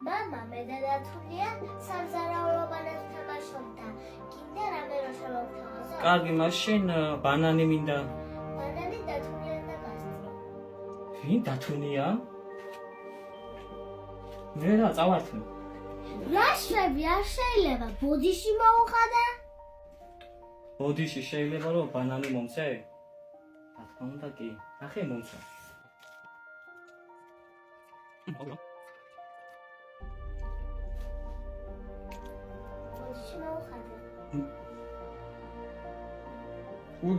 მამა მე და დათულია სამზარეულო ბანანს თამაშობდა. კიდე რამე რო შემოვთავაზო? კარგი, მაშინ ბანანი მინდა. ბანანი დათულია და გასწრო. ვინ დათუნია? მე რა წავართმე. რა შვები არ შეიძლება ბოდიში მოუხადა? ბოდიში შეიძლება რომ ბანანი მომცე? რა თქმა უნდა კი. ნახე მომცა. ბოდიში მოუხადა.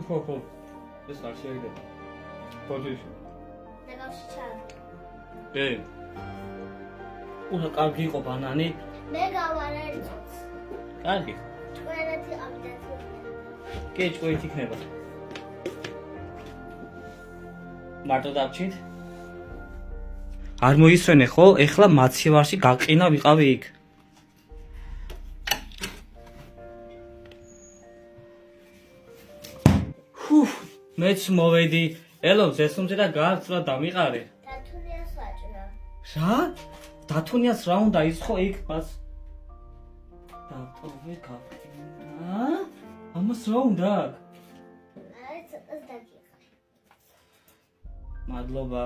ხო. ეს არ შეიძლება. ბოდიში. ნაგავში ჩავ. უნდა კარგი იყო ბანანი. მე გავარერწოც. კარგი. ჭკვიანეთი ამიდან. კი, ჭკვით იქნება. მარტო დავჭით? არ მოისვენე ხო? ეხლა მაცივარში გაყინა ვიყავი იქ. მეც მოვედი. ელო, ზესუმზე და გააცრა დამიყარე. დათუნიას ვაჭრა. რა? დათუნიას რა უნდა ის ხო იქ მას? დატოვე გაყინა. ამას რა უნდა? აი ცოტას დაგიხარ. მადლობა.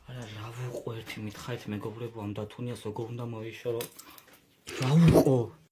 არა, რა ვუყო ერთი მითხარით მეგობრებო ამ დათუნიას როგორ უნდა მოიშორო? რა ვუყო?